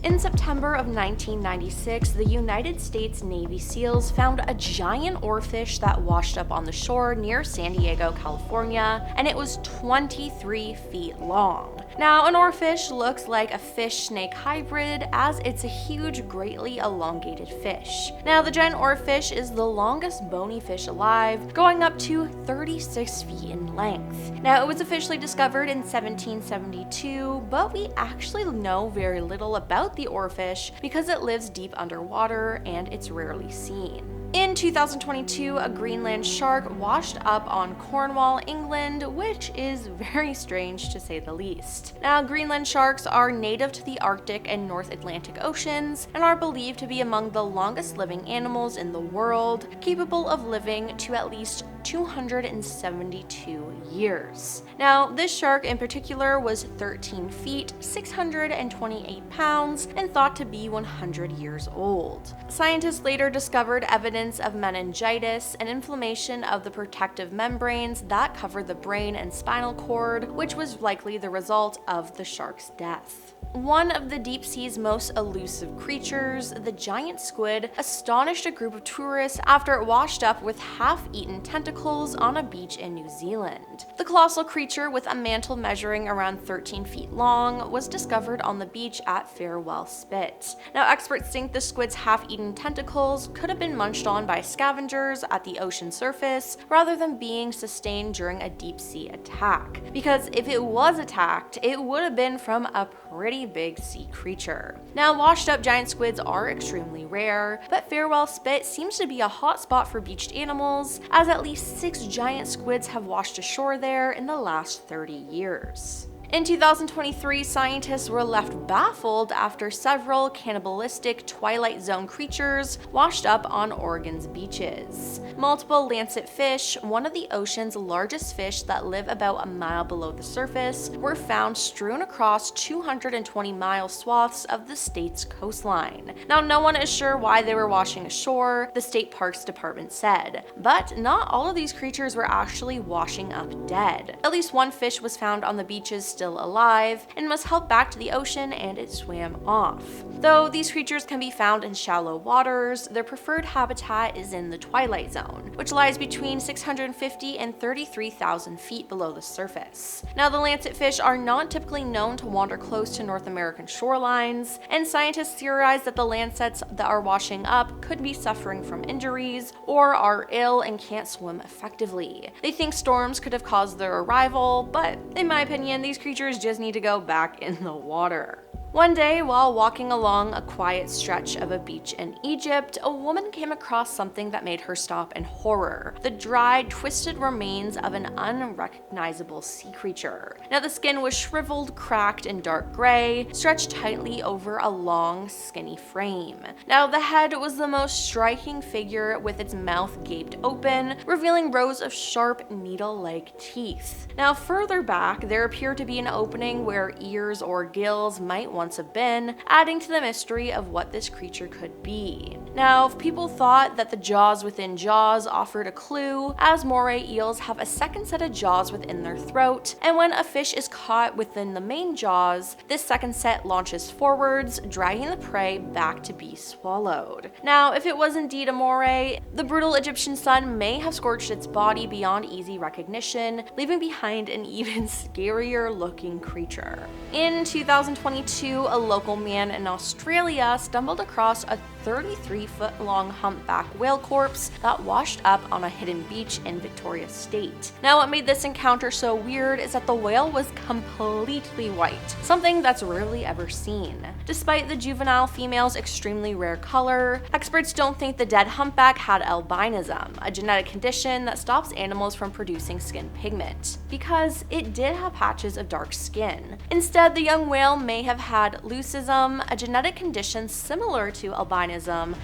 In September of 1996, the United States Navy SEALs found a giant oarfish that washed up on the shore near San Diego, California, and it was 23 feet long. Now, an oarfish looks like a fish-snake hybrid, as it's a huge, greatly elongated fish. Now, the giant oarfish is the longest bony fish alive, going up to 36 feet in length. Now, it was officially discovered in 1772, but we actually know very little about the oarfish because it lives deep underwater and it's rarely seen. In 2022, a Greenland shark washed up on Cornwall, England, which is very strange to say the least. Now, Greenland sharks are native to the Arctic and North Atlantic Oceans and are believed to be among the longest living animals in the world, capable of living to at least 272 years. Now, this shark in particular was 13 feet, 628 pounds, and thought to be 100 years old. Scientists later discovered evidence of meningitis, an inflammation of the protective membranes that cover the brain and spinal cord, which was likely the result of the shark's death. One of the deep sea's most elusive creatures, the giant squid, astonished a group of tourists after it washed up with half-eaten tentacles on a beach in New Zealand. The colossal creature, with a mantle measuring around 13 feet long, was discovered on the beach at Farewell Spit. Now, experts think the squid's half-eaten tentacles could have been munched on by scavengers at the ocean surface rather than being sustained during a deep-sea attack. Because if it was attacked, it would have been from a pretty big sea creature. Now, washed up giant squids are extremely rare, but Farewell Spit seems to be a hot spot for beached animals, as at least 6 giant squids have washed ashore there in the last 30 years. In 2023, scientists were left baffled after several cannibalistic Twilight Zone creatures washed up on Oregon's beaches. Multiple lancet fish, one of the ocean's largest fish that live about a mile below the surface, were found strewn across 220-mile swaths of the state's coastline. Now, no one is sure why they were washing ashore, the state parks department said, but not all of these creatures were actually washing up dead. At least one fish was found on the beaches still alive and was helped back to the ocean, and it swam off. Though these creatures can be found in shallow waters, their preferred habitat is in the Twilight Zone, which lies between 650 and 33,000 feet below the surface. Now, the lancet fish are not typically known to wander close to North American shorelines, and scientists theorize that the lancets that are washing up could be suffering from injuries or are ill and can't swim effectively. They think storms could have caused their arrival, but in my opinion, these creatures just need to go back in the water. One day, while walking along a quiet stretch of a beach in Egypt, a woman came across something that made her stop in horror: the dried, twisted remains of an unrecognizable sea creature. Now, the skin was shriveled, cracked, and dark gray, stretched tightly over a long, skinny frame. Now, the head was the most striking figure, with its mouth gaped open, revealing rows of sharp, needle-like teeth. Now, further back, there appeared to be an opening where ears or gills might once have been, adding to the mystery of what this creature could be. Now, if people thought that the jaws within jaws offered a clue, as moray eels have a second set of jaws within their throat, and when a fish is caught within the main jaws, this second set launches forwards, dragging the prey back to be swallowed. Now, if it was indeed a moray, the brutal Egyptian sun may have scorched its body beyond easy recognition, leaving behind an even scarier looking creature. In 2022, a local man in Australia stumbled across a 33-foot-long humpback whale corpse that washed up on a hidden beach in Victoria State. Now, what made this encounter so weird is that the whale was completely white, something that's rarely ever seen. Despite the juvenile female's extremely rare color, experts don't think the dead humpback had albinism, a genetic condition that stops animals from producing skin pigment, because it did have patches of dark skin. Instead, the young whale may have had leucism, a genetic condition similar to albinism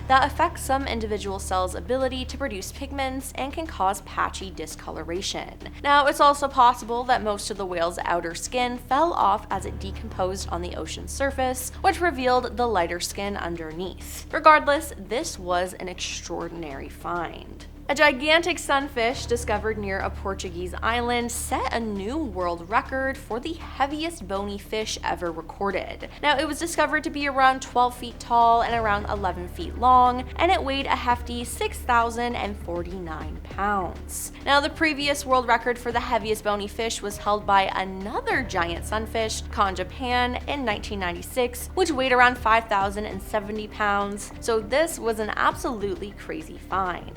that affects some individual cells' ability to produce pigments and can cause patchy discoloration. Now, it's also possible that most of the whale's outer skin fell off as it decomposed on the ocean surface, which revealed the lighter skin underneath. Regardless, this was an extraordinary find. A gigantic sunfish discovered near a Portuguese island set a new world record for the heaviest bony fish ever recorded. Now, it was discovered to be around 12 feet tall and around 11 feet long, and it weighed a hefty 6,049 pounds. Now, the previous world record for the heaviest bony fish was held by another giant sunfish caught in Japan in 1996, which weighed around 5,070 pounds, so this was an absolutely crazy find.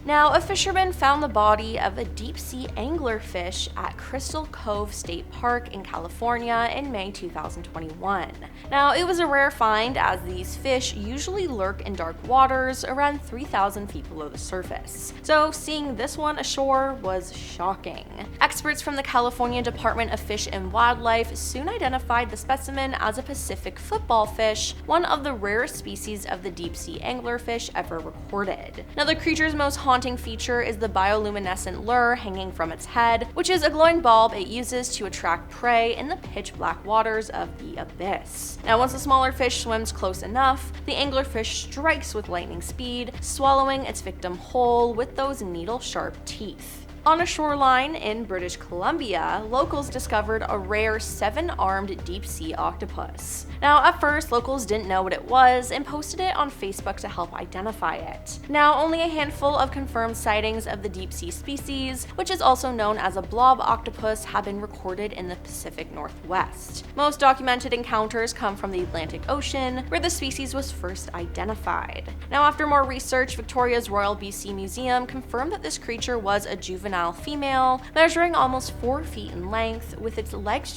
Now, a fisherman found the body of a deep-sea anglerfish at Crystal Cove State Park in California in May 2021. Now, it was a rare find as these fish usually lurk in dark waters around 3,000 feet below the surface. So, seeing this one ashore was shocking. Experts from the California Department of Fish and Wildlife soon identified the specimen as a Pacific football fish, one of the rarest species of the deep-sea anglerfish ever recorded. Now, the creature's most haunting feature is the bioluminescent lure hanging from its head, which is a glowing bulb it uses to attract prey in the pitch black waters of the abyss. Now, once a smaller fish swims close enough, the anglerfish strikes with lightning speed, swallowing its victim whole with those needle-sharp teeth. On a shoreline in British Columbia, locals discovered a rare 7-armed deep-sea octopus. Now, at first, locals didn't know what it was and posted it on Facebook to help identify it. Now, only a handful of confirmed sightings of the deep-sea species, which is also known as a blob octopus, have been recorded in the Pacific Northwest. Most documented encounters come from the Atlantic Ocean, where the species was first identified. Now, after more research, Victoria's Royal BC Museum confirmed that this creature was a juvenile female, measuring almost 4 feet in length, with its legs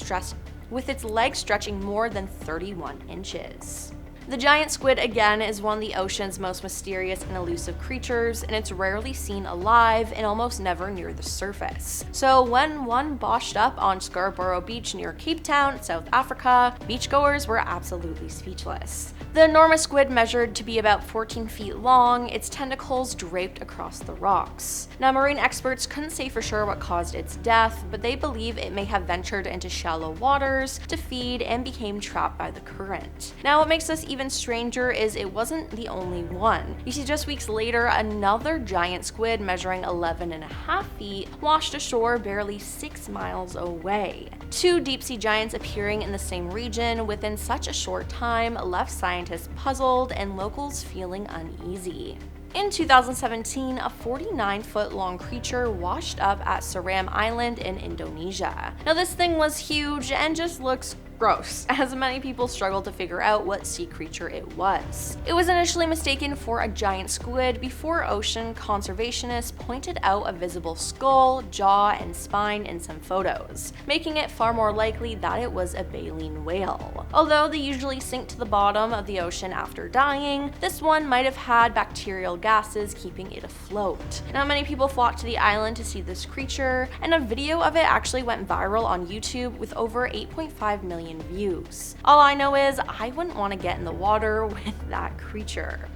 stretching more than 31 inches. The giant squid, again, is one of the ocean's most mysterious and elusive creatures, and it's rarely seen alive and almost never near the surface. So when one washed up on Scarborough Beach near Cape Town, South Africa, beachgoers were absolutely speechless. The enormous squid measured to be about 14 feet long, its tentacles draped across the rocks. Now, marine experts couldn't say for sure what caused its death, but they believe it may have ventured into shallow waters to feed and became trapped by the current. Now, what makes this even stranger is it wasn't the only one. You see, just weeks later, another giant squid measuring 11.5 feet washed ashore barely 6 miles away. 2 deep-sea giants appearing in the same region within such a short time left scientists puzzled and locals feeling uneasy. In 2017, a 49-foot-long creature washed up at Seram Island in Indonesia. Now, this thing was huge and just looks gross, as many people struggled to figure out what sea creature it was. It was initially mistaken for a giant squid before ocean conservationists pointed out a visible skull, jaw, and spine in some photos, making it far more likely that it was a baleen whale. Although they usually sink to the bottom of the ocean after dying, this one might have had bacterial gases keeping it afloat. Now, many people flocked to the island to see this creature, and a video of it actually went viral on YouTube with over 8.5 million views. All I know is I wouldn't want to get in the water with that creature.